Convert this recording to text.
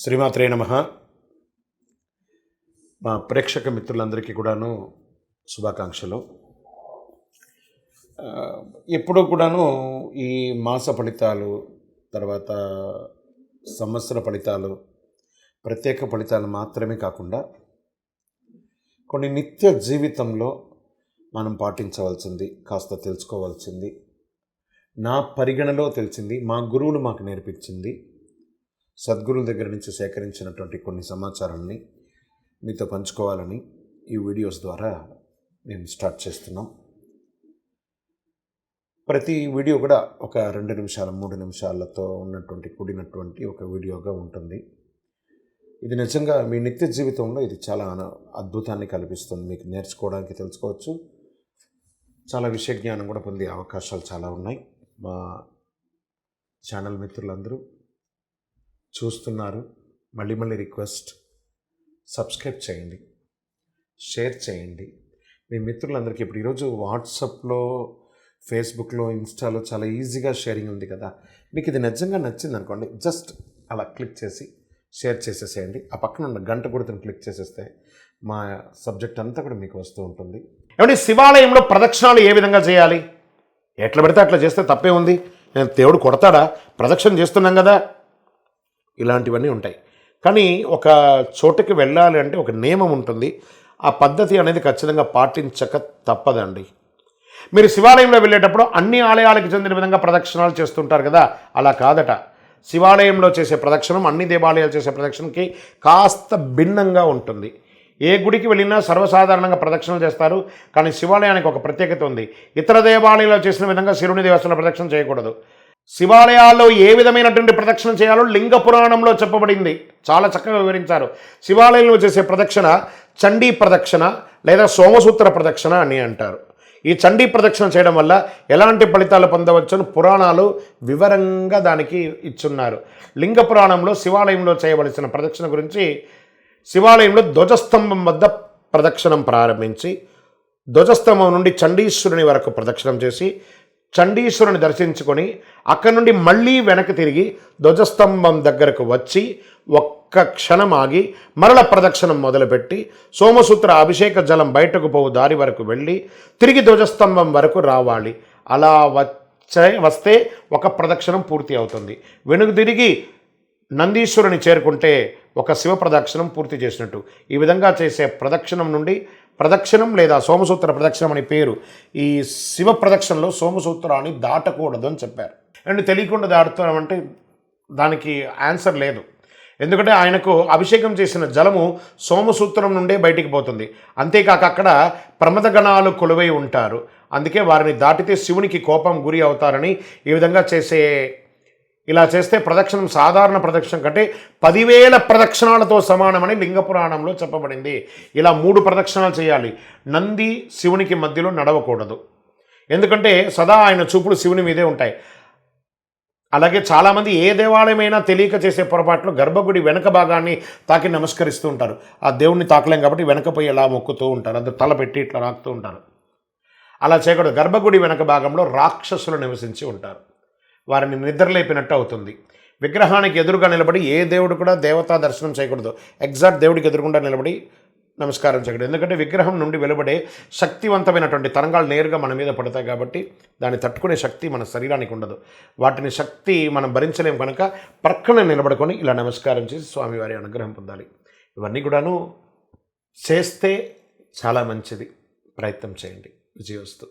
శ్రీమాత్రే నమః. మా ప్రేక్షక మిత్రులందరికీ కూడాను శుభాకాంక్షలు. ఎప్పుడూ కూడాను ఈ మాస ఫలితాలు, తర్వాత సంవత్సర ఫలితాలు, ప్రత్యేక ఫలితాలు మాత్రమే కాకుండా కొన్ని నిత్య జీవితంలో మనం పాటించవలసింది, కాస్త తెలుసుకోవాల్సింది, నా పరిగణలో తెలిసింది, మా గురువులు మాకు నేర్పించింది, సద్గురువుల దగ్గర నుంచి సేకరించినటువంటి కొన్ని సమాచారాన్ని మీతో పంచుకోవాలని ఈ వీడియోస్ ద్వారా మేము స్టార్ట్ చేస్తున్నాం. ప్రతి వీడియో కూడా ఒక 2 నిమిషాలు 3 నిమిషాలతో కూడినటువంటి ఒక వీడియోగా ఉంటుంది. ఇది నిజంగా మీ నిత్య జీవితంలో ఇది చాలా అద్భుతాన్ని కల్పిస్తుంది. మీకు నేర్చుకోవడానికి, తెలుసుకోవచ్చు, చాలా విషయ జ్ఞానం కూడా పొందే అవకాశాలు చాలా ఉన్నాయి. మా ఛానల్ మిత్రులందరూ చూస్తున్నారు. మళ్ళీ రిక్వెస్ట్, సబ్స్క్రైబ్ చేయండి, షేర్ చేయండి. మీ మిత్రులందరికీ ఇప్పుడు ఈరోజు వాట్సాప్లో, ఫేస్బుక్లో, ఇన్స్టాలో చాలా ఈజీగా షేరింగ్ ఉంది కదా. మీకు ఇది నిజంగా నచ్చింది అనుకోండి, జస్ట్ అలా క్లిక్ చేసి షేర్ చేసేసేయండి. ఆ పక్కన ఉన్న గంట గుర్తుని క్లిక్ చేసేస్తే మా సబ్జెక్ట్ అంతా కూడా మీకు వస్తూ ఉంటుంది. ఏమంటే శివాలయంలో ప్రదక్షిణాలు ఏ విధంగా చేయాలి? ఎట్లా పెడితే అట్లా చేస్తే తప్పే ఉంది? దేవుడు కొడతాడా? ప్రదక్షిణ చేస్తున్నాం కదా. ఇలాంటివన్నీ ఉంటాయి. కానీ ఒక చోటుకి వెళ్ళాలి అంటే ఒక నియమం ఉంటుంది. ఆ పద్ధతి అనేది ఖచ్చితంగా పాటించక తప్పదండి. మీరు శివాలయంలో వెళ్ళేటప్పుడు అన్ని ఆలయాలకు చెందిన విధంగా ప్రదక్షిణాలు చేస్తుంటారు కదా, అలా కాదట. శివాలయంలో చేసే ప్రదక్షిణం అన్ని దేవాలయాలు చేసే ప్రదక్షిణకి కాస్త భిన్నంగా ఉంటుంది. ఏ గుడికి వెళ్ళినా సర్వసాధారణంగా ప్రదక్షిణలు చేస్తారు, కానీ శివాలయానికి ఒక ప్రత్యేకత ఉంది. ఇతర దేవాలయాల్లో చేసిన విధంగా శివుని దేవస్థాన ప్రదక్షిణ చేయకూడదు. శివాలయాల్లో ఏ విధమైనటువంటి ప్రదక్షిణ చేయాలో లింగ పురాణంలో చెప్పబడింది. చాలా చక్కగా వివరించారు. శివాలయంలో చేసే ప్రదక్షిణ చండీ ప్రదక్షిణ లేదా సోమసూత్ర ప్రదక్షిణ అని అంటారు. ఈ చండీ ప్రదక్షిణ చేయడం వల్ల ఎలాంటి ఫలితాలు పొందవచ్చని పురాణాలు వివరంగా దానికి ఇచ్చున్నారు. లింగ పురాణంలో శివాలయంలో చేయవలసిన ప్రదక్షిణ గురించి, శివాలయంలో ధ్వజస్తంభం వద్ద ప్రదక్షిణం ప్రారంభించి ధ్వజస్తంభం నుండి చండీశ్వరుని వరకు ప్రదక్షిణం చేసి చండీశ్వరుని దర్శించుకొని అక్కడి నుండి మళ్ళీ వెనక్కి తిరిగి ధ్వజస్తంభం దగ్గరకు వచ్చి ఒక్క క్షణం ఆగి మరల ప్రదక్షిణం మొదలుపెట్టి సోమసూత్ర అభిషేక జలం బయటకు పోవు దారి వరకు వెళ్ళి తిరిగి ధ్వజస్తంభం వరకు రావాలి. అలా వస్తే ఒక ప్రదక్షిణం పూర్తి అవుతుంది. వెనుక తిరిగి నందీశ్వరుని చేరుకుంటే ఒక శివ ప్రదక్షిణం పూర్తి చేసినట్టు. ఈ విధంగా చేసే ప్రదక్షిణం నుండి ప్రదక్షిణం లేదా సోమసూత్ర ప్రదక్షిణం అని పేరు. ఈ శివ ప్రదక్షిణలో సోమసూత్రాన్ని దాటకూడదు అని చెప్పారు. అండ్ తెలియకుండా దాటుతామంటే దానికి ఆన్సర్ లేదు. ఎందుకంటే ఆయనకు అభిషేకం చేసిన జలము సోమసూత్రం నుండే బయటికి పోతుంది. అంతేకాక అక్కడ ప్రమదగణాలు కొలువై ఉంటారు. అందుకే వారిని దాటితే శివునికి కోపం గురి అవుతారని ఈ విధంగా ఇలా చేస్తే ప్రదక్షిణం సాధారణ ప్రదక్షిణం కంటే 10,000 ప్రదక్షిణాలతో సమానమని లింగ పురాణంలో చెప్పబడింది. ఇలా 3 ప్రదక్షిణాలు చేయాలి. నంది శివునికి మధ్యలో నడవకూడదు, ఎందుకంటే సదా ఆయన చూపులు శివుని మీదే ఉంటాయి. అలాగే చాలామంది ఏ దేవాలయమైనా తెలియక చేసే పొరపాట్లు గర్భగుడి వెనక భాగాన్ని తాకి నమస్కరిస్తూ ఉంటారు. ఆ దేవుణ్ణి తాకలేం కాబట్టి వెనకపోయి ఎలా మొక్కుతూ ఉంటారు, అందరూ తల పెట్టి ఇట్లా రాకుతూ ఉంటారు. అలా చేయకూడదు. గర్భగుడి వెనక భాగంలో రాక్షసులు నివసించి ఉంటారు. వారిని నిద్రలేపినట్టు అవుతుంది. విగ్రహానికి ఎదురుగా నిలబడి ఏ దేవుడు కూడా దేవతా దర్శనం చేయకూడదు. ఎగ్జాక్ట్ దేవుడికి ఎదురుగుండా నిలబడి నమస్కారం చేయకూడదు. ఎందుకంటే విగ్రహం నుండి వెలువడే శక్తివంతమైనటువంటి తరంగాలు నేరుగా మన మీద పడతాయి కాబట్టి దాన్ని తట్టుకునే శక్తి మన శరీరానికి ఉండదు. వాటిని శక్తి మనం భరించలేం కనుక ప్రక్కన నిలబడుకొని ఇలా నమస్కారం చేసి స్వామివారి అనుగ్రహం పొందాలి. ఇవన్నీ కూడాను చేస్తే చాలా మంచిది. ప్రయత్నం చేయండి. విజయోస్తు.